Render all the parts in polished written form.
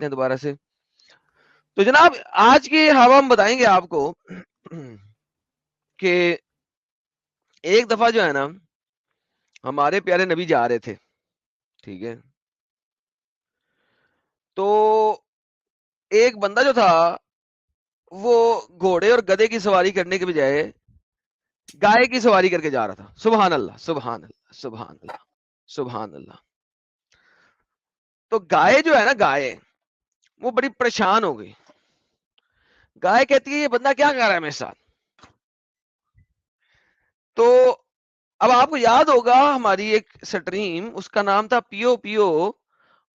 کرتے ہیں دوبارہ سے. تو جناب آج کی ہوا ہم بتائیں گے آپ کو کہ ایک دفعہ جو ہے نا ہمارے پیارے نبی جا رہے تھے, ٹھیک ہے, تو ایک بندہ جو تھا وہ گھوڑے اور گدے کی سواری کرنے کے بجائے گائے کی سواری کر کے جا رہا تھا. سبحان اللہ, سبحان اللہ, سبحان اللہ, سبحان اللہ. تو گائے جو ہے نا, گائے وہ بڑی پریشان ہو گئی. گائے کہتی ہے یہ بندہ کیا کر رہا ہے میرے ساتھ. تو اب آپ کو یاد ہوگا ہماری ایک سٹریم, اس کا نام تھا پیو پیو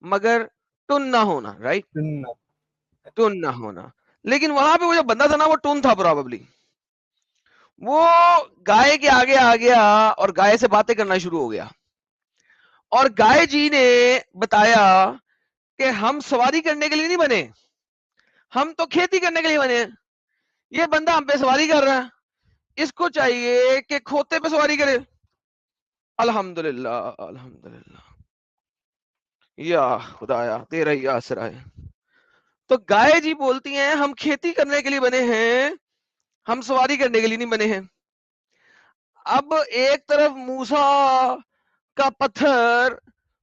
مگر ٹن نہ ہونا, رائٹ, ٹن نہ ہونا. لیکن وہاں پہ وہ جو بندہ تھا نا وہ ٹن تھا پراببلی. وہ گائے کے آگے آ گیا اور گائے سے باتیں کرنا شروع ہو گیا, اور گائے جی نے بتایا کہ ہم سواری کرنے کے لیے نہیں بنے, ہم تو کھیتی کرنے کے لیے بنے. یہ بندہ ہم پہ سواری کر رہا ہے, اس کو چاہیے کہ کھوتے پہ سواری کرے. الحمدللہ, الحمدللہ, یا خدایا تیرا ہی آسرا ہے. تو گائے جی بولتی ہیں ہم کھیتی کرنے کے لیے بنے ہیں, ہم سواری کرنے کے لیے نہیں بنے ہیں. اب ایک طرف موسا کا پتھر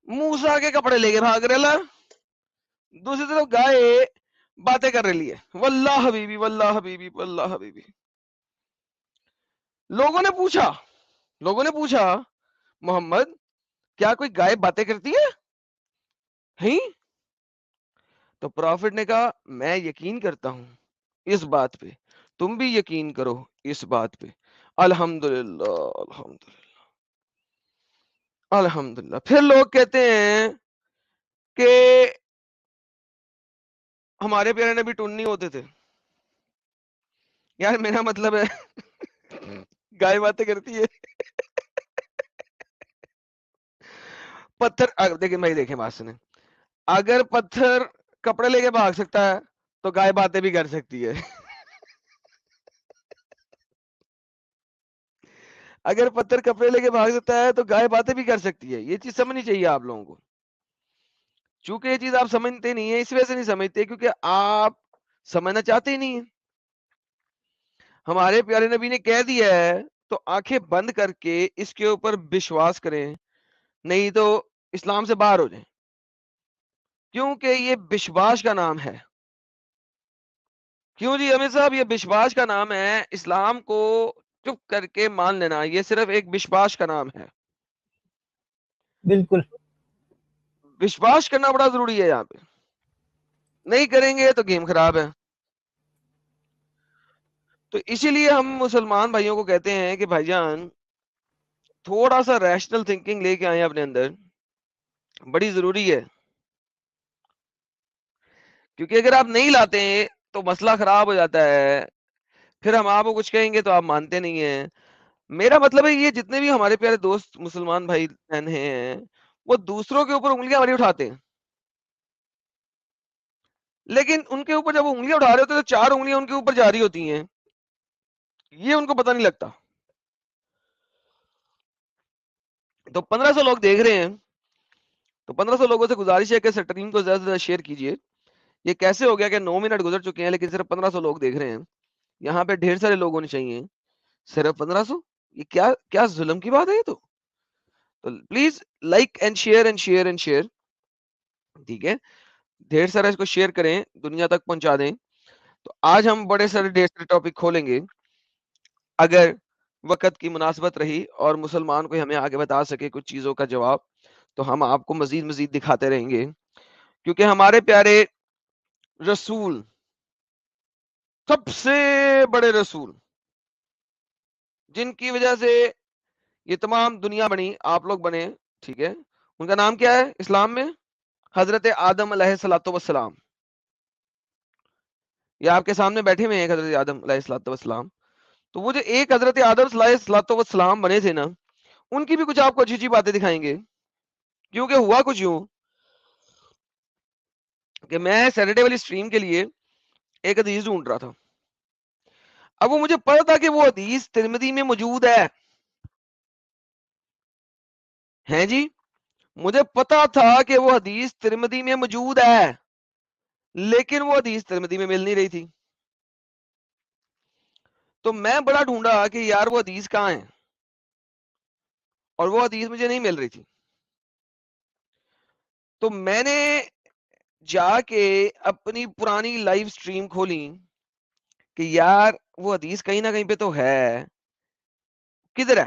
موسا کے کپڑے لے کے بھاگ رہا, دوسری طرف گائے باتیں کر رہی ہے, واللہ حبیبی, واللہ حبیبی, واللہ حبیبی. لوگوں نے پوچھا محمد کیا کوئی گائے باتیں کرتی ہے ہیں؟ تو پرافٹ نے کہا میں یقین کرتا ہوں اس بات پہ, تم بھی یقین کرو اس بات پہ. الحمدللہ, الحمدللہ, الحمدللہ. پھر لوگ کہتے ہیں کہ ہمارے پیارے نبی ٹن نہیں ہوتے تھے. یار میرا مطلب ہے گائے باتیں کرتی ہے, پتھر دیکھیں بات سنیں, اگر پتھر کپڑے لے کے بھاگ سکتا ہے تو گائے باتیں بھی کر سکتی ہے. اگر پتھر کپڑے لے کے بھاگ سکتا ہے تو گائے باتیں بھی کر سکتی ہے. یہ چیز سمجھنی چاہیے آپ لوگوں کو. چونکہ یہ چیز آپ سمجھتے نہیں ہیں, اس وجہ سے نہیں سمجھتے کیونکہ آپ سمجھنا چاہتے ہی نہیں ہیں. ہمارے پیارے نبی نے کہہ دیا ہے تو آنکھیں بند کر کے اس کے اوپر وشواس کریں, نہیں تو اسلام سے باہر ہو جائیں, کیونکہ یہ وشواس کا نام ہے. کیوں جی امیر صاحب, یہ وشواس کا نام ہے. اسلام کو چپ کر کے مان لینا یہ صرف ایک وشواس کا نام ہے. بالکل وشواس کرنا بڑا ضروری ہے. یہاں پہ نہیں کریں گے تو گیم خراب ہے. تو اسی لیے ہم مسلمان بھائیوں کو کہتے ہیں کہ بھائی جان تھوڑا سا ریشنل تھنکنگ لے کے آئیں اپنے اندر, بڑی ضروری ہے. کیونکہ اگر آپ نہیں لاتے ہیں تو مسئلہ خراب ہو جاتا ہے, پھر ہم آپ کو کچھ کہیں گے تو آپ مانتے نہیں ہیں. میرا مطلب ہے یہ جتنے بھی ہمارے پیارے دوست مسلمان بھائی بہن ہیں وہ دوسروں کے اوپر انگلیاں بڑی اٹھاتے ہیں, لیکن ان کے اوپر جب وہ انگلیاں اٹھا رہے ہوتے ہیں تو 4 انگلیاں ان کے اوپر جاری ہوتی ہیں, یہ ان کو پتہ نہیں لگتا. تو 1500 لوگ دیکھ رہے ہیں, تو 1500 لوگوں سے گزارش ہے کہ سٹریم کو زیادہ سے زیادہ شیئر کیجیے. یہ کیسے ہو گیا کہ 9 منٹ گزر چکے ہیں لیکن صرف 1500 لوگ دیکھ رہے ہیں. یہاں پہ ڈھیر سارے لوگ ہونے چاہیے, صرف 1500. یہ کیا ظلم کی بات ہے یہ. تو please like and share and share and share, ٹھیک ہے, ڈھیر سارا اس کو شیئر کریں, دنیا تک پہنچا دیں. تو آج ہم بڑے سارے ڈھیر سارے ٹاپک کھولیں گے, اگر وقت کی مناسبت رہی اور مسلمان کو ہمیں آگے بتا سکے کچھ چیزوں کا جواب, تو ہم آپ کو مزید دکھاتے رہیں گے. کیونکہ ہمارے پیارے رسول, سب سے بڑے رسول, جن کی وجہ سے یہ تمام دنیا بنی, آپ لوگ بنے, ٹھیک ہے, ان کا نام کیا ہے اسلام میں؟ حضرت آدم علیہ الصلوۃ والسلام. یہ آپ کے سامنے بیٹھے ہوئے ہیں حضرت آدم علیہ الصلوۃ والسلام. تو وہ جو ایک حضرت آدم علیہ الصلوۃ والسلام بنے تھے نا, ان کی بھی کچھ آپ کو اچھی اچھی باتیں دکھائیں گے. کیونکہ ہوا کچھ یوں کہ میں سیٹرڈے والی اسٹریم کے لیے ایک حدیث ڈھونڈ رہا تھا. اب وہ مجھے پتا تھا کہ وہ حدیث ترمذی میں موجود ہے جی, مجھے پتا تھا کہ وہ حدیث ترمذی میں موجود ہے, لیکن وہ حدیث ترمذی میں مل نہیں رہی تھی. تو میں بڑا ڈھونڈا کہ یار وہ حدیث کہاں ہے, اور وہ حدیث مجھے نہیں مل رہی تھی. تو میں نے جا کے اپنی پرانی لائیو سٹریم کھولی کہ یار وہ حدیث کہیں نہ کہیں پہ تو ہے, کدھر ہے.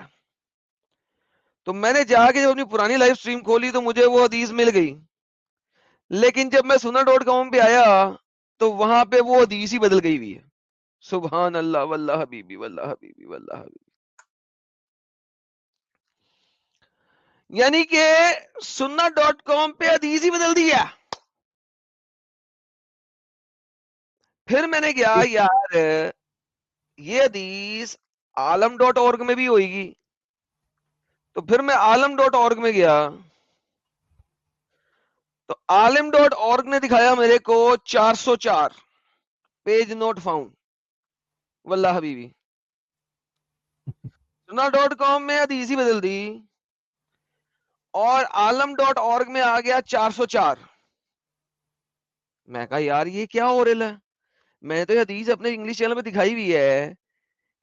تو میں نے جا کے جب اپنی پرانی لائیو سٹریم کھولی تو مجھے وہ حدیث مل گئی, لیکن جب میں sunnah.com پہ آیا تو وہاں پہ وہ حدیث ہی بدل گئی ہوئی ہے. سبحان اللہ, واللہ حبیبی, واللہ حبیبی, واللہ حبیبی. یعنی کہ sunnah.com پہ حدیث ہی بدل دی ہے. پھر میں نے کیا یار یہ حدیث عالم.org میں بھی ہوئے گی. تو پھر میں عالم.org میں گیا تو عالم.org نے دکھایا میرے کو 404 پیج نوٹ فاؤنڈ, واللہ حبیبی. sunnah.com میں حدیث ہی بدل دی اور عالم.org میں آ گیا 404. میں کہا یار یہ کیا ہو رہا ہے, میں نے تو یہ حدیث اپنے انگلش چینل پہ دکھائی ہوئی ہے,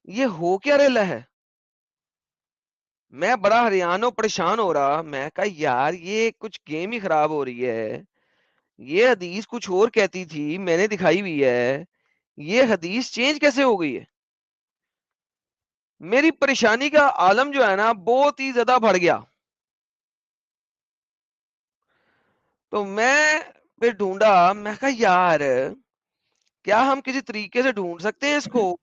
یہ ہو کیا رہا ہے. میں بڑا حیران و پریشان ہو رہا. میں کہا یار یہ کچھ گیم ہی خراب ہو رہی ہے, یہ حدیث کچھ اور کہتی تھی, میں نے دکھائی ہوئی ہے, یہ حدیث چینج کیسے ہو گئی ہے. میری پریشانی کا عالم جو ہے نا بہت ہی زیادہ بڑھ گیا. تو میں پھر ڈھونڈا, میں کہا یار کیا ہم کسی طریقے سے ڈھونڈ سکتے ہیں اس کو.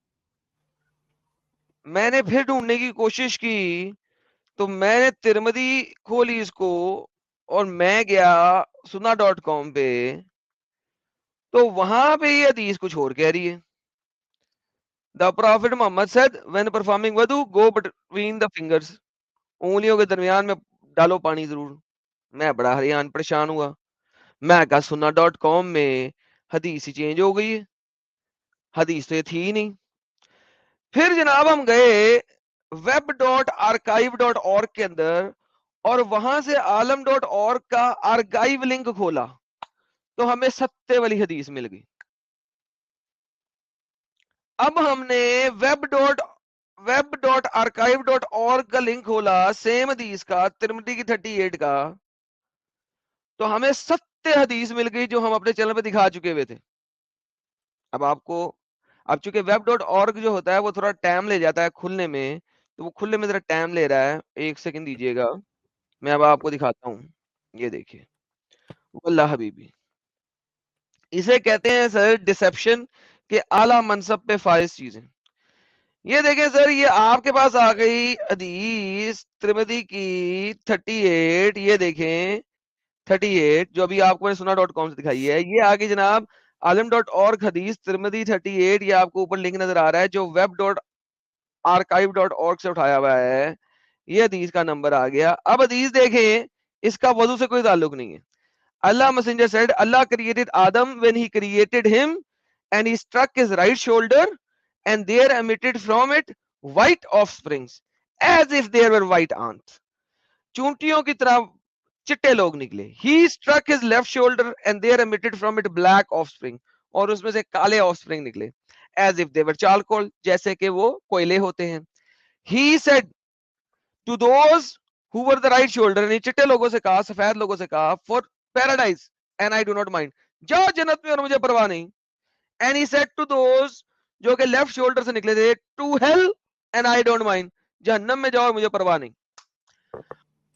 میں نے پھر ڈھونڈنے کی کوشش کی تو میں نے ترمذی کھولی اس کو اور میں گیا sunnah.com پہ, تو وہاں پہ یہ حدیث کچھ اور کہہ رہی ہے. The Prophet Muhammad said when performing wudu go between the fingers, انگلیوں کے درمیان میں ڈالو پانی ضرور. میں بڑا حیران پریشان ہوا. میں کہا sunnah.com میں حدیث ہی چینج ہو گئی ہے, حدیث تو یہ تھی ہی نہیں. پھر جناب ہم گئے web.archive.org کے اندر اور وہاں سے عالم.org کا آرکائیو لنک کھولا تو ہمیں 7 والی حدیث مل گئی. اب ہم نے web.archive.org کا لنک کھولا سیم حدیث کا, ترمذی کی 38 کا, تو ہمیں 7 حدیث مل گئی جو ہم اپنے چینل پہ دکھا چکے ہوئے تھے. اب چونکہ web.org جو ہوتا ہے وہ تھوڑا ٹائم لے جاتا ہے کھلنے میں, تو وہ کھلنے میں ذرا ٹائم لے رہا ہے, 1 سیکنڈ دیجیے گا, میں اب آپ کو دکھاتا ہوں. یہ دیکھیے, واللہ حبیبی, اسے کہتے ہیں سر ڈسپشن کہ اعلیٰ منصب پہ فائز چیزیں. یہ دیکھیں سر, یہ آپ کے پاس آ گئی حدیث ترمذی کی 38, یہ دیکھیں 38 جو ابھی آپ کو sunnah.com سے دکھائی ہے, یہ آگے جناب عالم.org حدیث ترمذی 38, یہ آپ کو اوپر لنک نظر آ رہا ہے جو web.archive.org سے اٹھایا ہوا ہے. یہ حدیث کا نمبر آ گیا. اب حدیث دیکھیں, اس کا وضو سے کوئی تعلق نہیں ہے. Allah messenger said Allah created Adam when he created him and he struck his right shoulder and there emitted from it white offsprings as if there were white ants. چونٹیوں کی طرح چٹے لوگ نکلے. He struck his left shoulder and there emitted from it black offspring, اور اس میں سے کالے offspring نکلے as if they were charcoal, جیسے کہ وہ کوئلے ہوتے ہیں. He said to those who were the right shoulder, یعنی چٹے لوگوں سے کہا, سفید لوگوں سے کہا, for paradise and I do not mind, جاؤ جنت میں اور مجھے پرواہ نہیں. And he said to those جو کہ لیفٹ شولڈر سے نکلے تھے, to hell and I don't mind, جہنم میں جاؤ اور مجھے پرواہ نہیں.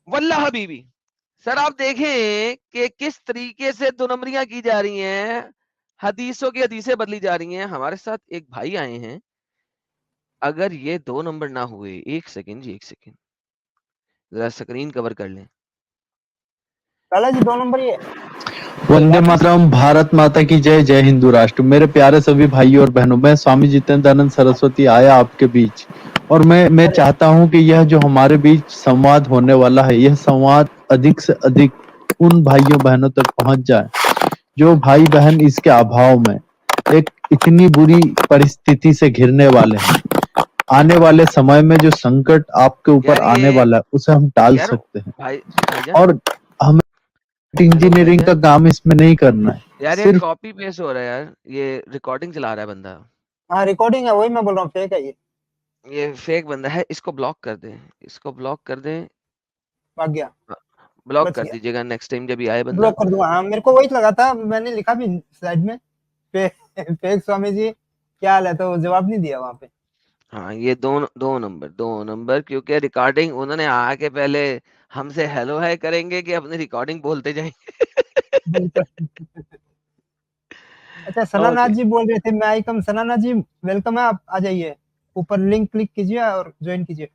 واللہ حبیبی, سر آپ دیکھیں کہ کس طریقے سے 2 نمبریاں کی جا رہی ہیں, حدیثوں کی حدیثیں بدلی جا رہی ہیں. ہمارے ساتھ ایک بھائی آئے ہیں, اگر یہ 2 نمبر نہ ہوئے, 1 سیکنڈ جی, 1 سیکنڈ, ذرا سکرین کور کر لیں. جی 2 نمبر یہ وندے ماترم, بھارت ماتا کی جے, جے ہندو راشٹر. میرے پیارے سبھی بھائی اور بہنوں, میں سوامی جتیندرانند سرسوتی آیا آپ کے بیچ, اور میں چاہتا ہوں کہ یہ جو ہمارے بیچ سنواد ہونے والا ہے, یہ سنواد ادھک سے ادھک ان بھائیوں بہنوں تک پہنچ جائے جو بھائی بہن اس کے ابھاؤ میں ایک اتنی بری پرستھتی سے گھرنے والے ہیں. آنے والے سمے میں جو سنکٹ آپ کے اوپر آنے والا ہے اسے ہم ٹال سکتے ہیں, اور ہمیں انجینئرنگ کا کام اس میں نہیں کرنا ہے. یار یہ صرف کاپی پیسٹ ہو رہا ہے یار, یہ ریکارڈنگ چلا رہا ہے بندہ, ہاں ریکارڈنگ ہے, وہی میں بول رہا ہوں, فیک ہے یہ فیک بندہ ہے, اس کو بلاک کر دیں, اس کو بلاک کر دیں, بھاگ گیا, بلاک بچ کر گیا, دیجیے گا نیکسٹ ٹائم جب یہ آئے بندہ. بلاک کر دوں. ہاں میرے کو وہی لگا تھا, میں نے لکھا بھی سلائڈ میں فیک سوامی جی کیا حال ہے, تو جواب نہیں دیا وہاں پہ. ہاں یہ دو نمبر کیونکہ ریکارڈنگ انہوں نے آ کے پہلے ہم سے ہیلو ہائی کریں گے کہ اپنی ریکارڈنگ بولتے جائیں بالکل. اچھا ثنا اوکے ناز جی بول رہے تھے, میں آئیکم. ثنا ناز جی ویلکم ہے, آپ آ جائیے, اوپر لنک کلک کیجیے اور جوائن کیجیے.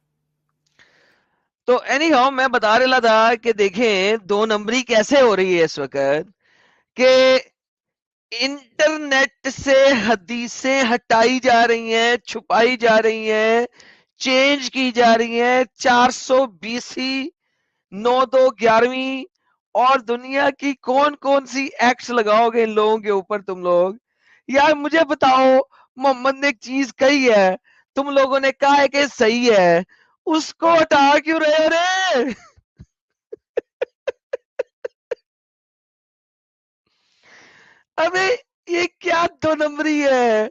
تو اینی ہاؤ میں بتا رہا تھا کہ دیکھیں 2 نمبری کیسے ہو رہی ہے اس وقت کہ انٹرنیٹ سے حدیثیں ہٹائی جا رہی ہیں, چھپائی جا رہی ہیں, چینج کی جا رہی ہیں. 420 9-2-11 اور دنیا کی کون سی ایکٹس لگاؤ گے ان لوگوں کے اوپر تم لوگ. یار مجھے بتاؤ, محمد نے ایک چیز کہی ہے, تم لوگوں نے کہا ہے کہ صحیح ہے, اس کو ہٹا کیوں رہے رے؟ ابھی یہ کیا 2 نمبری ہے,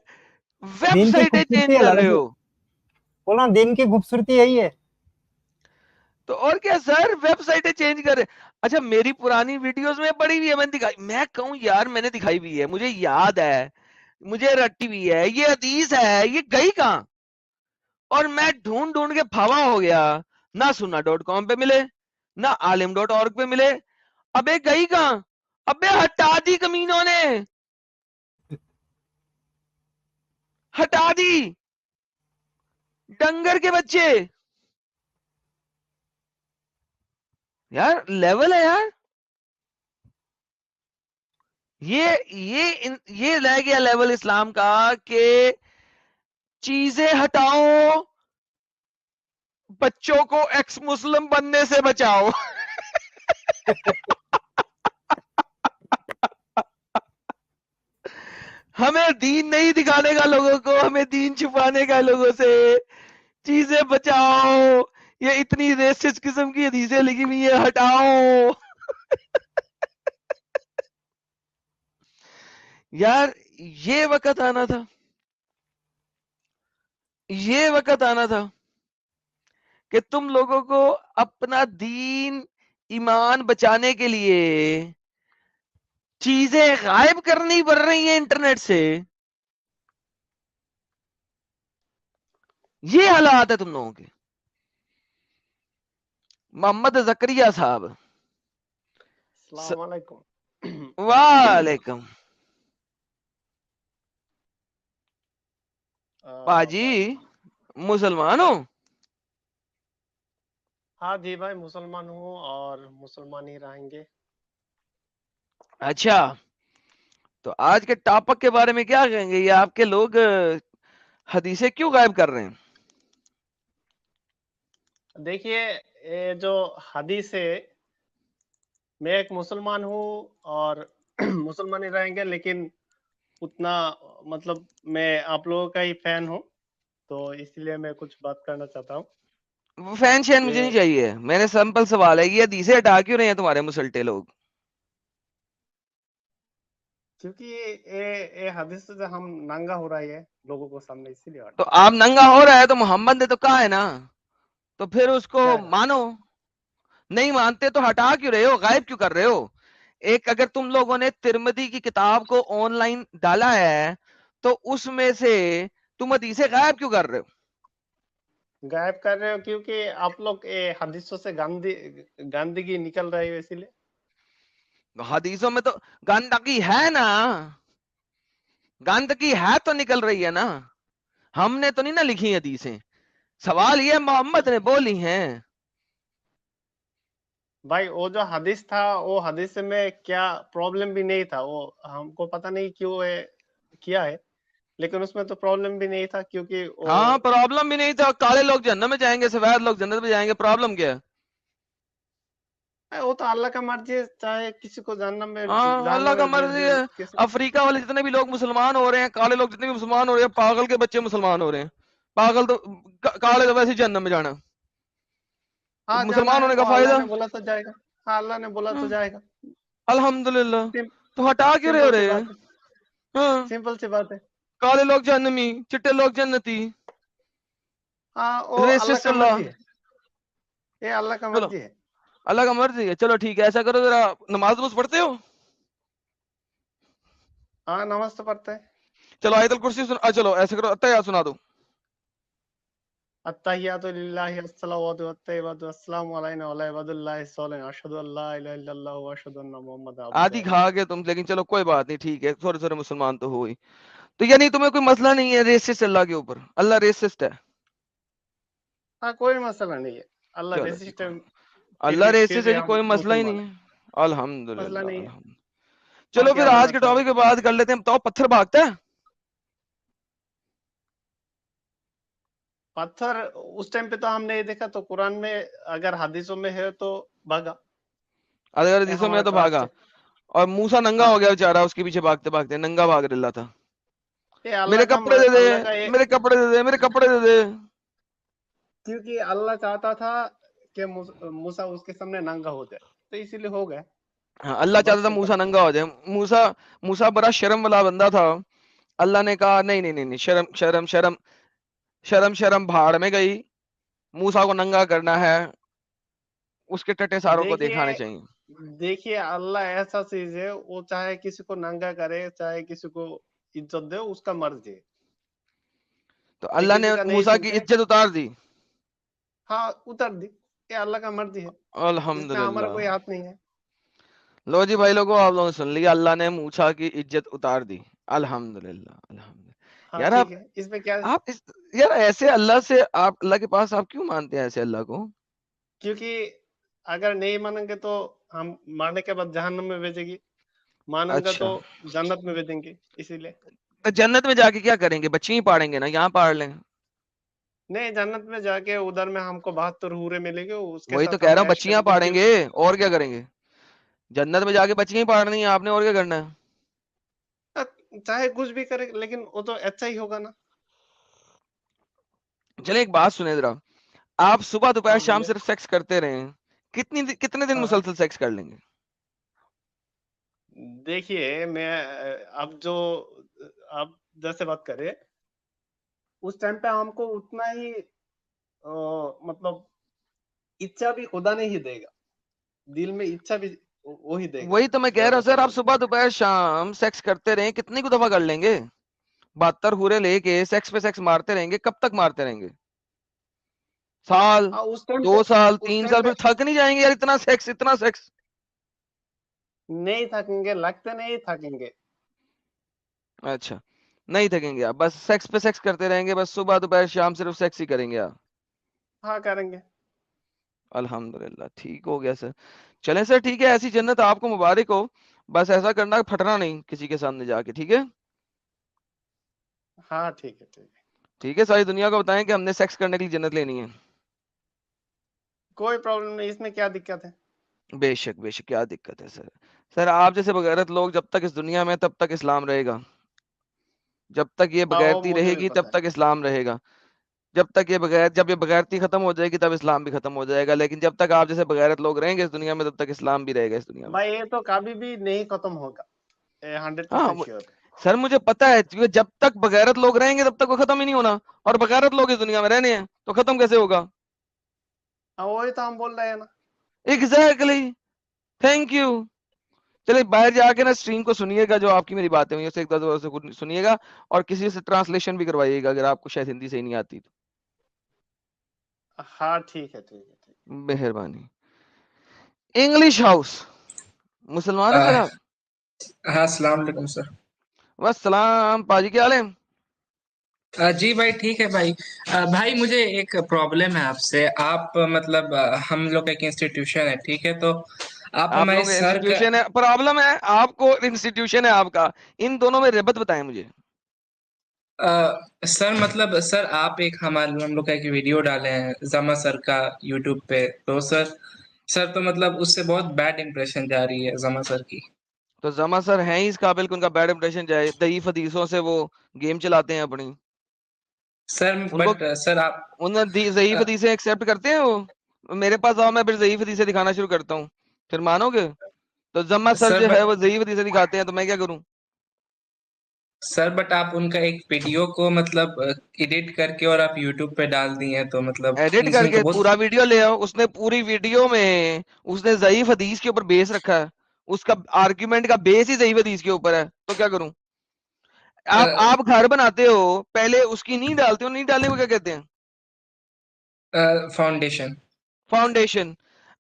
ویب دین کی سائٹیں چینج خوبصورتی ہے کر لالا رہے جی, ہو. بول رہا ہوں دین کی خوبصورتی یہی ہے. تو اور کیا سر, ویب سائٹیں چینج کر رہے. اچھا میری پرانی ویڈیوز میں پڑی ہوئی ہے, میں نے دکھائی, میں کہوں یار میں نے دکھائی ہوئی ہے, مجھے یاد ہے, مجھے رٹی ہوئی ہے, یہ حدیث ہے, یہ گئی کہاں؟ اور میں ڈھونڈ کے پھاوا ہو گیا, نہ سننا.com پہ ملے, نہ عالم.org پہ ملے. ابے گئی کہاں؟ ابے ہٹا دی کمینوں نے, ہٹا دی ڈنگر کے بچے. یار لیول ہے یار, یہ رہ گیا لیول اسلام کا کہ چیزیں ہٹاؤ, بچوں کو ایکس مسلم بننے سے بچاؤ. ہمیں دین نہیں دکھانے کا لوگوں کو, ہمیں دین چھپانے کا لوگوں سے. چیزیں بچاؤ, یہ اتنی ریسسٹ قسم کی حدیثیں لکھی ہوئی ہیں, ہٹاؤ. یار یہ وقت آنا تھا, یہ وقت آنا تھا کہ تم لوگوں کو اپنا دین ایمان بچانے کے لیے چیزیں غائب کرنی پڑ رہی ہیں انٹرنیٹ سے. یہ حالات ہے تم لوگوں کے. محمد زکریا صاحب, السلام علیکم. وعلیکم. باجی مسلمان ہو؟ ہاں جی بھائی مسلمان ہوں اور مسلمان ہی رہیں گے. اچھا تو آج کے ٹاپک کے بارے میں کیا کہیں گے, یہ آپ کے لوگ حدیثیں کیوں غائب کر رہے ہیں؟ دیکھیے یہ جو حدیث ہے, میں ایک مسلمان ہوں اور مسلمان ہی رہیں گے, لیکن اتنا مطلب میں آپ لوگوں کا ہی فین ہوں, تو اس لیے میں کچھ بات کرنا چاہتا ہوں. فین شین مجھے کہ نہیں چاہیے, میرے سمپل سوال ہے, یہ حدیثیں ہٹا کیوں رہے ہیں تمہارے مسلٹے لوگ؟ کیونکہ یہ حدیث سے ہم ننگا ہو رہا ہے لوگوں کو سامنے, اسی لیے تو ہٹا رہے ہیں. آپ ننگا ہو رہا ہے تو محمد نے تو کہا ہے نا, تو پھر اس کو کیا ہے؟ مانو. نہیں مانتے تو ہٹا کیوں رہے ہو, غائب کیوں کر رہے ہو؟ ایک اگر تم لوگوں نے ترمذی کی کتاب کو آن لائن ڈالا ہے تو اس میں سے تم حدیثیں غائب کیوں کر رہے ہو؟ غائب کر رہے ہو کیونکہ آپ لوگ حدیثوں سے گندگی نکل رہی ہے, اسی لیے. حدیثوں میں تو گندگی ہے نا, گندگی ہے تو نکل رہی ہے نا, ہم نے تو نہیں نا لکھی حدیثیں, سوال یہ محمد نے بولی ہیں. بھائی وہ جو حدیث تھا, وہ حدیث میں کیا پرابلم بھی نہیں تھا, وہ ہم کو پتہ نہیں کیوں کیا ہے, لیکن اس میں تو پرابلم بھی نہیں تھا کیونکہ ہاں پرابلم بھی نہیں تھا, کالے لوگ جنت میں جائیں گے, سفید لوگ جنت میں جائیں گے, پرابلم کیا ہے؟ وہ تو اللہ کا مرضی ہے, چاہے کسی کو جہنم میں ہاں اللہ کا بھیج مرضی دے, ہے. کسی. افریقہ والے جتنے بھی لوگ مسلمان ہو رہے ہیں, کالے لوگ جتنے بھی مسلمان ہو رہے ہیں, پاگل کے بچے مسلمان ہو رہے ہیں, پاگل تو کالے تو ویسے ہی جہنم میں جانا, ہاں جانا مسلمان ہے, ہونے کا وہ اللہ فائدہ. نے بولا تو جائے گا. ہاں اللہ نے بولا تو جائے گا. الحمدللہ. تو ہٹا کیوں رہے ہو رہے ہیں؟ ہاں سمپل سی بات ہے. کالے لوگ جہنمی، چٹے لوگ جنتی. ہاں وہ اللہ کا مرضی ہے، یہ اللہ کا چلو مرضی ہے. اللہ کا مرضی ہے. چلو ٹھیک ہے، ایسا کرو ذرا نماز نماز پڑھتے ہو؟ ہاں نماز تو پڑھتا ہے. چلو آیت الکرسی چلو ایسا کرو اتحیات سنا دو. التحیات للہ الصلوات والطیبات والسلام علینا وعلی عباد اللہ الصالحین اشہد ان لا الہ الا اللہ واشہد ان محمد عبدہ. آدھی کھا گئے تم، لیکن چلو کوئی بات نہیں، ٹھیک ہے، تھوڑے تھوڑے مسلمان تو ہوئی. تو یعنی تمہیں کوئی مسئلہ نہیں ہے ریسسٹ اللہ کے اوپر؟ اللہ ریسسٹ ہے؟ ہاں کوئی مسئلہ نہیں ہے، اللہ چلو ریسسٹ ٹھیک ہے. ہے، اللہ پھر ریسسٹ ہے بھی جی، ہم کوئی مسئلہ ہی مسلمان نہیں ہیں، ہے. مسئلہ الحمدللہ نہیں ہے. الحمد. ہاں چلو کیا پھر آج کرنا کے چاہیے؟ ٹاپک پہ بات کر لیتے ہیں. بتاؤ پتھر بھاگتا ہے؟ پتھر اس ٹائم پہ تو ہم نہیں دیکھا، تو قرآن میں اگر حدیثوں میں ہے تو بھاگا. اگر یہ حدیثوں میں ہمارا تو کراس بھاگا. چیک. اور موسیٰ ننگا ہاں ہو گیا بیچارہ، اس کے پیچھے بھاگتے بھاگتے ننگا بھاگ رہا تھا. یہ اللہ میرے کا کپڑے دے دے، اللہ کا یہ، میرے کپڑے دے دے، میرے کپڑے دے دے. کیونکہ اللہ چاہتا تھا کہ موسیٰ اس کے سامنے ننگا ہو جائے، تو اسی لیے ہو گیا. ہاں اللہ چاہتا بس تھا سمپل. موسیٰ ننگا ہو جائے. موسیٰ بڑا شرم والا بندہ تھا. اللہ نے کہا نہیں نہیں نہیں نہیں، شرم شرم شرم شرم شرم بھاڑ میں گئی. موسیٰ کو ننگا کرنا ہے، اس کے ٹٹے ساروں کو دکھانے چاہیے. دیکھیے اللہ ایسا چیز ہے، وہ چاہے کسی کو ننگا کرے چاہے کسی کو عزت دے، اس کا مرضی ہے. تو یہ اللہ نے کسی کا نہیں موسیٰ کی سنتے. عزت اتار دی. ہاں اتر دی، یہ اللہ کا مرضی ہے، اس میں ہمارا الحمدللہ. کوئی ہاتھ نہیں ہے. لو جی بھائی لوگوں، آپ لوگوں نے سن لیا، اللہ نے موسیٰ کی عزت اتار دی. الحمدللہ الحمدللہ. ہاں یار ٹھیک ہے، اس میں کیا؟ آپ یار ایسے اللہ سے، آپ اللہ کے پاس آپ کیوں مانتے ہیں ایسے اللہ کو؟ کیونکہ اگر نہیں مانیں گے تو ہم مارنے کے بعد جہنم میں بھیجے گی، مانیں گے اچھا، تو جنت میں بھیجیں گے. اسی لیے تو جنت میں جا کے کیا کریں گے؟ بچے ہی پاڑیں گے نا، یہاں پاڑ لیں. نہیں، جنت میں جا کے ادھر میں ہم کو 72 حورے ملیں گے، اس کے وہی تو ساتھ کہہ ہم رہا ہوں، عیش بچیاں کریں گے. پاڑیں پھر گے، اور کیا کریں گے؟ جنت میں جا کے بچیاں ہی پاڑنی ہیں آپ نے، اور کیا کرنا ہے؟ چاہے کچھ بھی کرے لیکن وہ تو اچھا ہی ہوگا نا. چلے ایک بات سنیں ذرا، آپ صبح دوپہر ہاں شام بولے. صرف سیکس کرتے رہیں، کتنے دن ہاں مسلسل سیکس کر لیں گے؟ دیکھیے میں آپ جیسے بات کرے، اس ٹائم پہ ہم کو اتنا ہی مطلب اچھا بھی خدا نہیں ہی دے گا، دل میں اچھا بھی وہی دے گا. وہی تو میں کہہ رہا زیادہ ہوں سے سر، آپ زیادہ صبح دوپہر شام سیکس کرتے رہیں، کتنی کو دفعہ کر لیں گے؟ 72 ہورے لے کے سیکس پہ سیکس مارتے رہیں گے، کب تک مارتے رہیں گے؟ سال، اس ٹائم 2 پہ سال، اس 3 ٹائم سال، پہ پھر تھک نہیں جائیں گے یار اتنا سیکس اتنا سیکس؟ نہیں تھکیں گے، لگتے نہیں تھکیں گے. اچھا نہیں تھکیں گے آپ، بس سیکس پہ سیکس کرتے رہیں گے، بس صبح دوپہر شام صرف سیکس ہی کریں گے آپ؟ ہاں کریں گے. الحمدللہ ٹھیک ہو گیا سر. چلیں سر ٹھیک ہے، ایسی جنت آپ کو مبارک ہو، بس ایسا کرنا پھٹنا نہیں کسی کے سامنے جا کے، ٹھیک ہے؟ ہاں ٹھیک ہے، ٹھیک ہے. ٹھیک ہے، ساری دنیا کو بتائیں کہ ہم نے سیکس کرنے کی جنت لینی ہے. کوئی پرابلم نہیں، اس میں کیا دقت ہے؟ بے شک بے شک، کیا دقت ہے سر؟ سر آپ جیسے بغیرت لوگ جب تک اس دنیا میں تب تک اسلام رہے گا، جب تک یہ ہاں وہ بغیرتی مجھے رہے بھی گی پتا تب ہے. تک اسلام رہے گا. جب یہ بغیرتی ختم ہو جائے گی تب اسلام بھی ختم ہو جائے گا، لیکن جب تک آپ جیسے بغیرت لوگ رہیں گے اس دنیا میں تب تک اسلام بھی رہے گا اس دنیا میں. بھائی یہ تو کبھی بھی نہیں ختم ہوگا، ہاں 100% شیور. سر مجھے پتا ہے، کیونکہ جب تک بغیرت لوگ رہیں گے تب تک وہ ختم ہی نہیں ہونا، اور بغیرت لوگ اس دنیا میں رہنے ہیں تو ختم کیسے ہوگا؟ ہاں وہی تو ہم بول رہے ہیں نا. Exactly, thank you. چلے باہر جا کے نا اسٹریم کو سنیے گا، جو آپ کی میری باتیں ہوئی اسے ایک دفعہ سے سنیے گا، اور کسی سے ٹرانسلیشن بھی کروائیے گا اگر آپ کو شاید ہندی صحیح نہیں آتی تو. ہاں ٹھیک ہے، ٹھیک ہے، ٹھیک. مہربانی. انگلش ہاؤس مسلمان ہیں سر آپ؟ ہاں السلام علیکم سر. والسلام پاجی، کیا حال ہے؟ جی بھائی ٹھیک ہے بھائی. بھائی مجھے ایک پرابلم ہے آپ سے. آپ مطلب ہم لوگ ایک انسٹیٹیوشن ہے، ٹھیک ہے، تو آپ آپ ہمارے لوگ سر کا انسٹیٹیوشن ہے، پرابلم ہے آپ کو، انسٹیٹیوشن ہے آپ کا، ان دونوں میں ربط بتائیں مجھے. سر مطلب سر آپ ہم لوگ کا ایک ویڈیو ڈالے ہیں زما سر کا یوٹیوب پہ، تو سر تو مطلب اس سے بہت بیڈ امپریشن جا رہی ہے زما سر کی. تو زما سر ہیں ہی اس قابل کہ ان کا بیڈ امپریشن جائے؟ ضعیف حدیثوں سے وہ گیم چلاتے ہیں اپنی. سر ان کو بٹ سر آپ ضعیف حدیثیں ایکسیپٹ کرتے ہیں وہ؟ میرے پاس آؤ، میں پھر ضعیف حدیثیں دکھانا شروع کرتا ہوں، پھر مانو گے؟ تو زما سر سر جو ہے وہ ضعیف حدیثیں دکھاتے ہیں، تو میں کیا کروں؟ سر بٹ آپ ان کا ایک ویڈیو کو مطلب ایڈٹ کر کے اور آپ یوٹیوب پہ ڈال دیے تو مطلب ایڈٹ کر مسلم کے تو پورا بہت ویڈیو لے آؤ، اس نے پوری ویڈیو میں اس نے ضعیف حدیث کے اوپر بیس رکھا ہے، اس کا آرگیومنٹ کا بیس ہی ضعیف حدیث کے اوپر ہے، تو کیا کروں؟ آپ گھر بناتے ہو، پہلے اس کی نہیں ڈالتے ہو، نہیں ڈالنے کو کیا کہتے ہیں؟ فاؤنڈیشن. فاؤنڈیشن.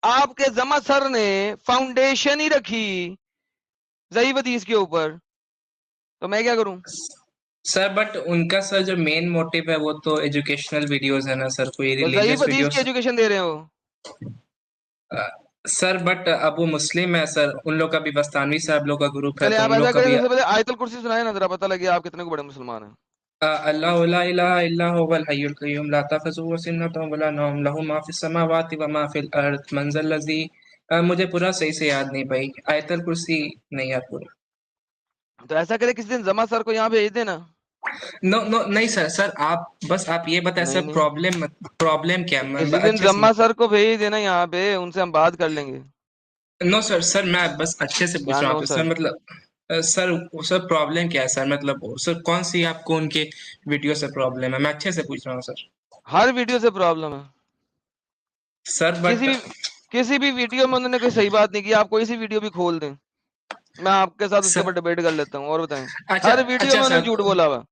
آپ کے زما سر نے فاؤنڈیشن ہی رکھی ضعیف حدیث کے اوپر، تو میں کیا کروں؟ سر بٹ ان کا سر جو مین موٹیو ہے وہ تو ایجوکیشنل ویڈیوز ہے نا سر، کوئی تو ضعیف ریلیجیس حدیث کی ویڈیوز. ایجوکیشن دے رہے ہو؟ سر بٹ اب وہ مسلم ہے سر، ان لوگ کا بھی بستانوی صاحب لوگ کا گروپ ہے چلے تو آپ ان لوگ ایسا کا کریں، بھی سب سے پہلے آیت الکرسی سنائیں نا، ذرا پتہ لگے آپ کتنے کو بڑے مسلمان ہیں. اللہ لا الہ الا هو الحی القیوم لا تاخذه سنۃ ولا نوم له ما فی السماوات وما فی الارض من ذا الذی. مجھے پورا صحیح سے یاد نہیں پائی، آیت الکرسی نہیں یاد پورا. تو ایسا کرے کسی دن زما سر کو یہاں بھیج دینا. نو نو نہیں سر، سر آپ یہ بتائیں نہیں سر نہیں، پرابلم کیا ہے کسی دن اچھے سے. زما سر کو بھیج دینا یہاں پہ، ان سے ہم بات کر لیں گے. نو سر، سر میں بس اچھے سے پوچھ کیا رہا نو ہوں سر؟ سر، مطلب سر پرابلم کیا ہے سر، مطلب سر کون سی آپ کو ان کے ویڈیو سے پرابلم ہے، میں اچھے سے پوچھ رہا ہوں سر. ہر ویڈیو سے پرابلم ہے. سر بٹ کسی بھی ویڈیو میں انہوں نے کوئی صحیح بات نہیں کی. آپ کوئی سی ویڈیو بھی کھول دیں، میں آپ کے ساتھ اس کے سر اوپر ڈیبیٹ کر لیتا ہوں. اور بتائیں، اچھا ہر ویڈیو اچھا میں انہوں سر، نے جھوٹ بولا ہوا.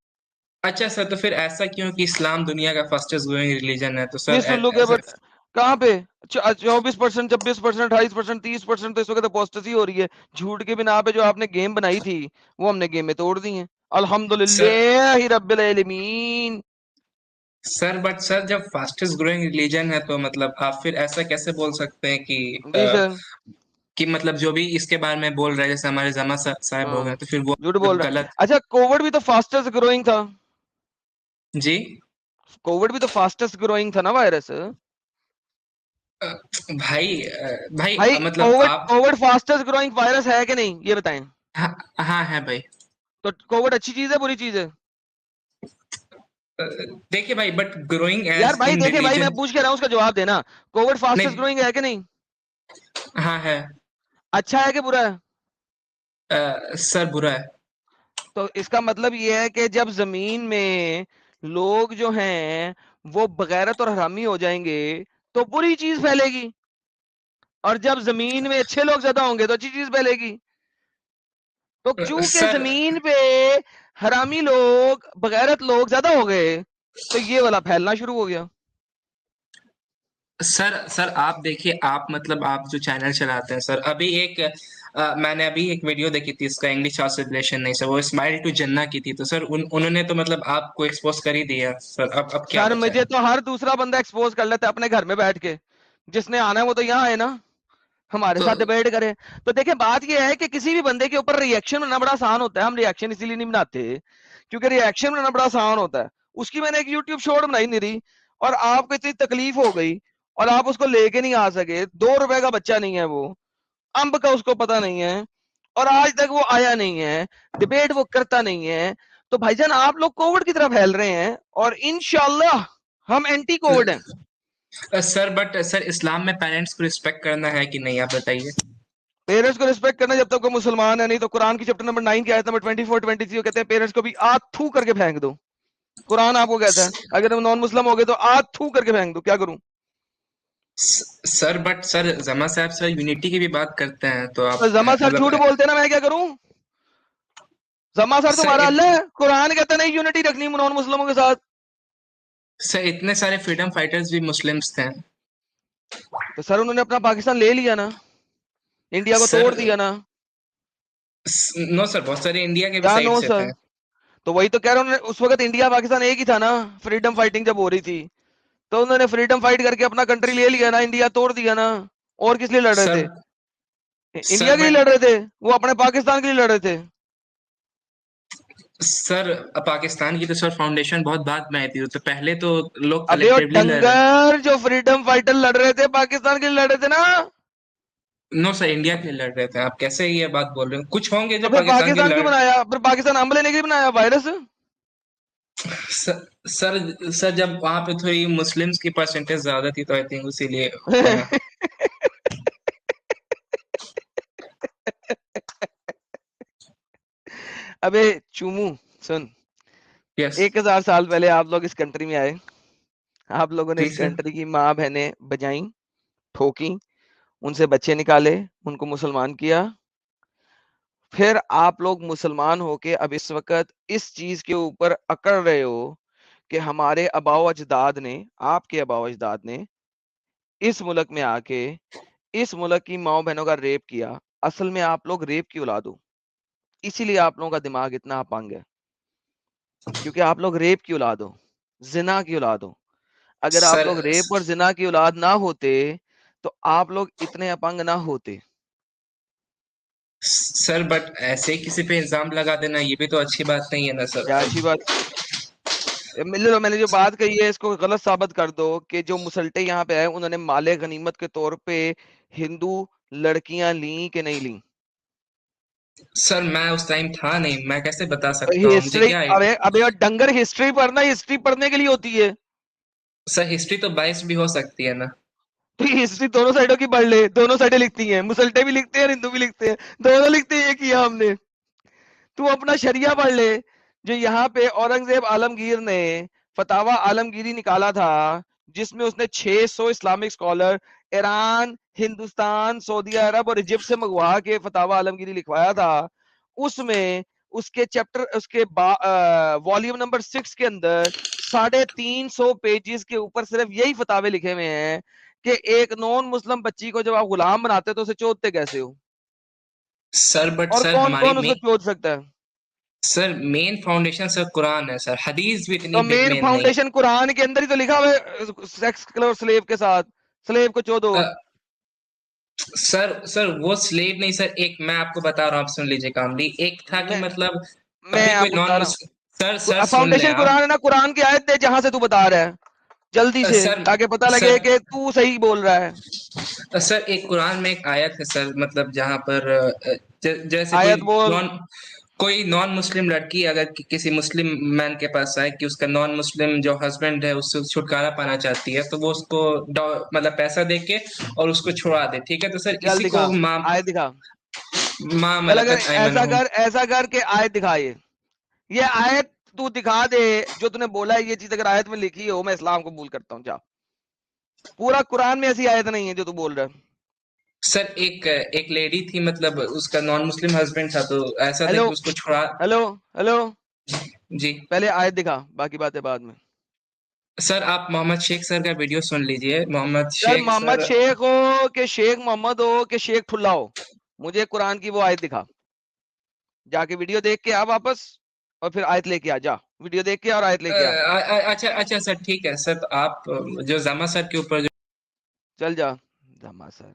اچھا سر تو پھر ایسا کیوں کہ اسلام دنیا کا فاسٹسٹ گروئنگ ریلیجن ہے تو سر کس الو کے بٹ کہاں پہ 24%، 26%، 28%، 30% تو اس وقت اپوسٹسی ہو رہی ہے. جھوٹ کے بنا پہ جو آپ نے گیم بنائی تھی وہ ہم نے گیم میں توڑ دی ہیں. الحمدللہ رب العالمین. سر بٹ سر جب فاسٹسٹ گروئنگ ریلیجن ہے تو مطلب آپ پھر ایسا کیسے بول سکتے ہیں جی سر. کہ مطلب جو بھی اس کے بارے میں بول رہے ہیں جیسے ہمارے زما صاحب ہو گئے تو پھر وہ جھوٹ بول رہا ہے. غلط. اچھا کووڈ بھی تو فاسٹسٹ گروئنگ تھا. جی کووڈ بھی تو فاسٹسٹ گروئنگ تھا نا وائرس. بھائی بھائی مطلب آپ کووڈ فاسٹسٹ گروئنگ وائرس ہے کہ نہیں یہ بتائیں. ہاں ہے بھائی. تو کووڈ اچھی چیز ہے بری چیز ہے؟ دیکھیے بھائی بٹ گروئنگ یار ایز بھائی ان دیکھیں بھائی، میں ریلیجن. پوچھ کے رہا ہوں، اس کا جواب دینا. کووڈ فاسٹسٹ نہیں گروئنگ ہے کہ نہیں؟ ہاں ہے. اچھا ہے کہ برا ہے؟ سر برا ہے. تو اس کا مطلب یہ ہے کہ جب زمین میں لوگ جو ہیں وہ بغیرت اور حرامی ہو جائیں گے تو بری چیز پھیلے گی، اور جب زمین میں اچھے لوگ زیادہ ہوں گے تو اچھی چیز پھیلے گی. تو چونکہ سر زمین پہ حرامی لوگ بغیرت لوگ زیادہ ہو گئے تو یہ والا پھیلنا شروع ہو گیا. سر آپ دیکھیے، آپ مطلب آپ جو چینل چلاتے ہیں سر، ابھی میں نے ابھی ایک ویڈیو دیکھی تھی، اس کا انگلش ٹرانسلیشن نہیں سر، وہ اسمائل ٹو جنہ کی تھی تو سر انہوں نے تو مطلب آپ کو ایکسپوز کر ہی دیا سر. اب کیا سر بچا مجھے ہے. تو ہر دوسرا بندہ ایکسپوز کر لیتا ہے اپنے گھر میں بیٹھ کے. جس نے آنا ہے وہ تو یہاں ہے نا، ہمارے تو ساتھ ڈیبیٹ کرے. تو دیکھیں بات یہ ہے کہ کسی بھی بندے کے اوپر ریئیکشن بنانا بڑا آسان ہوتا ہے. ہم ریئیکشن اسی لیے نہیں بناتے کیونکہ ریئیکشن بنانا بڑا آسان ہوتا ہے. اس کی میں نے ایک یوٹیوب شارٹ بنائی نہیں رہی، اور آپ کو اتنی تکلیف ہو گئی اور آپ اس کو لے کے نہیں آ سکے. 2 روپے کا بچہ نہیں ہے وہ، امب کا اس کو پتہ نہیں ہے، اور آج تک وہ آیا نہیں ہے، ڈیبیٹ وہ کرتا نہیں ہے. تو بھائی جان آپ لوگ کووڈ کی طرف پھیل رہے ہیں، اور انشاءاللہ ہم اینٹی کووڈ ہیں. سر بٹ سر اسلام میں پیرنٹس کو رسپیکٹ کرنا ہے کہ نہیں، آپ بتائیے. پیرنٹس کو رسپیکٹ کرنا جب تک کوئی مسلمان ہے. نہیں تو قرآن کی چیپٹر نمبر 9 کی آیت نمبر 24 23 کہتے ہیں پیرنٹس کو بھی آج تھو کر کے پھینک دو. قرآن آپ کو کہتا ہے اگر تم نان مسلم ہو گئے تو آج تھو کر کے پھینک دو. کیا کروں؟ سر بٹ سر زما صاحب سر یونٹی کی بھی بات کرتے ہیں تو آپ زما سر مطلب جھوٹ بولتے ہیں نا، میں کیا کروں؟ زما سر تمہارا اللہ ہے، قرآن کہتا نہیں یونٹی رکھنی نان مسلموں کے ساتھ. سر اتنے سارے فریڈم فائٹرز بھی مسلمس تھے. تو سر انہوں نے اپنا پاکستان لے لیا نا، انڈیا کو سر توڑ دیا نا. نو سر، بہت سارے انڈیا کے بھی کیا سائڈ نو سے سر؟ تھے. تو وہی تو کہہ رہا ہوں، اس وقت انڈیا پاکستان ایک ہی تھا نا. فریڈم فائٹنگ جب ہو رہی تھی تو انہوں نے فریڈم فائٹ کر کے اپنا کنٹری لے لیا نا، انڈیا توڑ دیا نا. اور کس لیے لڑ رہے سر تھے؟ سر انڈیا کے لیے لڑ بٹ رہے تھے، وہ اپنے پاکستان کے لیے لڑ رہے تھے. سر پاکستان کی تو سر فاؤنڈیشن بہت بعد میں آئی تھی، تو پہلے تو لوگ ابے وہ کلیکٹیولی لڑ رہے. ڈنگر جو فریڈم فائٹر لڑ رہے تھے پاکستان کے لیے لڑ رہے تھے نا. نو سر، انڈیا کے لیے لڑ رہے تھے. آپ کیسے یہ بات بول رہے ہیں؟ کچھ ہوں گے تو جو پھر پاکستان کے پاکستان لیے کیوں بنایا؟ پھر پاکستان ہم لینے کے لیے بنایا وائرس. سر جب وہاں پہ تھوڑی مسلمس کی پرسنٹیج زیادہ تھی تو آئی تھنک اسی لیے بنا. ابے چومو سن، یس 1000 سال پہلے آپ لوگ اس کنٹری میں آئے، آپ لوگوں نے جی اس سر، کنٹری کی ماں بہنیں بجائیں، ٹھوکیں، ان سے بچے نکالے، ان کو مسلمان کیا، پھر آپ لوگ مسلمان ہو کے اب اس وقت اس چیز کے اوپر اکڑ رہے ہو کہ ہمارے آباء و اجداد نے، آپ کے آباء و اجداد نے اس ملک میں آ کے اس ملک کی ماؤں بہنوں کا ریپ کیا۔ اصل میں آپ لوگ ریپ کی اولاد ہو، اسی لیے آپ لوگوں کا دماغ اتنا اپنگ ہے، کیونکہ آپ لوگ ریپ کی اولاد ہو، زنا کی اولاد ہو۔ اگر آپ سر لوگ ریپ اور زنا کی اولاد نہ ہوتے تو آپ لوگ اتنے اپنگ نہ ہوتے۔ سر بٹ ایسے ہی کسی پہ الزام لگا دینا یہ بھی تو اچھی بات نہیں ہے نا سر۔ کیا اچھی بات؟ میں نے جو بات کہی ہے اس کو غلط ثابت کر دو کہ جو مسلٹے یہاں پہ آئے انہوں نے مال غنیمت کے طور پہ ہندو لڑکیاں لیں کہ نہیں لیں؟ سر میں اس ٹائم تھا نہیں، میں کیسے بتا سکتا ہوں، مجھے ہسٹری، کیا ابے ڈنگر ہسٹری پڑھنا، ہسٹری پڑھنے کے لیے ہوتی ہے۔ سر ہسٹری تو 22 بھی ہو سکتی ہے نا۔ تو ہسٹری دونوں سائڈوں کی پڑھ لے، دونوں سائڈیں لکھتی ہیں، مسلٹے بھی لکھتے ہیں اور ہندو بھی لکھتے ہیں، دونوں لکھتے ہیں، یہ کیا ہم نے۔ تو اپنا شریعہ پڑھ لے، جو یہاں پہ اورنگزیب عالمگیر نے فتاوی عالمگیری نکالا تھا، جس میں اس نے 600 اسلامک اسکالر ایران، ہندوستان، سعودی عرب اور ایجپٹ سے منگوا کے فتاوی عالمگیری لکھوایا تھا، اس میں اس کے چیپٹر، اس کے والیوم نمبر 6 کے اندر 350 پیجز کے اوپر صرف یہی فتاوے لکھے ہوئے ہیں کہ ایک نون مسلم بچی کو جب آپ غلام بناتے تو اسے چودتے کیسے ہو، سر بٹ اور سر کون ہماری کون اس کو چود سکتا ہے؟ سر مین فاؤنڈیشن سر قرآن ہے سر، حدیث بھی اتنی تو بگ مین مین نہیں۔ فاؤنڈیشن قرآن کے اندر ہی تو لکھا ہوا ہے سیکس کلر سلیو کے ساتھ، سلیو کو چودو۔ سر وہ سلیو نہیں سر، ایک میں آپ کو بتا رہا ہوں، آپ سن لیجیے کاملی، ایک تھا کہ میں مطلب میں کبھی آپ کوئی کو نان بتا رہا مسلم، سر ہوں، سن لیں فاؤنڈیشن آپ قرآن ہے نا، قرآن کی آیت دے جہاں سے تو بتا رہا ہے جلدی سے، سر تاکہ پتہ لگے سر کہ تو صحیح بول رہا ہے۔ سر ایک قرآن میں ایک آیت ہے سر، مطلب جہاں پر جیسے آیت بول۔ کوئی نان مسلم لڑکی اگر کسی مسلم مین کے پاس آئے کہ اس کا نان مسلم جو ہسبینڈ ہے اس سے چھٹکارا پانا چاہتی ہے تو وہ اس کو مطلب پیسہ دے کے اور اس کو چھڑا دے، ٹھیک ہے، تو سر چل اسی کو دکھا، آیت دکھا، ماں چل اگر ملکت ایسا ایمنہم۔ کر، ایسا کر کے آیت دکھا، یہ آیت تو دکھا دے جو تو نے بولا ہے، یہ چیز اگر آیت میں لکھی ہو میں اسلام قبول کرتا ہوں، جا۔ پورا قرآن میں ایسی آیت نہیں ہے جو تو بول رہا ہے۔ سر ایک لیڈی تھی، مطلب اس کا نان مسلم ہسبینڈ تھا تو ایسا تھا ہیلو کہ اس کو چھڑا۔ ہیلو ہیلو، جی پہلے آیت دکھا، باقی باتیں بعد میں۔ سر آپ محمد شیخ سر کا ویڈیو سن لیجئے، محمد چل شیخ محمد سر۔ شیخ ہو کہ شیخ محمد ہو کہ شیخ ٹھلا ہو، مجھے قرآن کی وہ آیت دکھا، جا کے ویڈیو دیکھ کے آ واپس، اور پھر آیت لے کے آ، جا ویڈیو دیکھ کے اور آیت لے کے آ، اچھا سر ٹھیک ہے سر، تو آپ جو زما سر کے اوپر چل جا۔ جما سر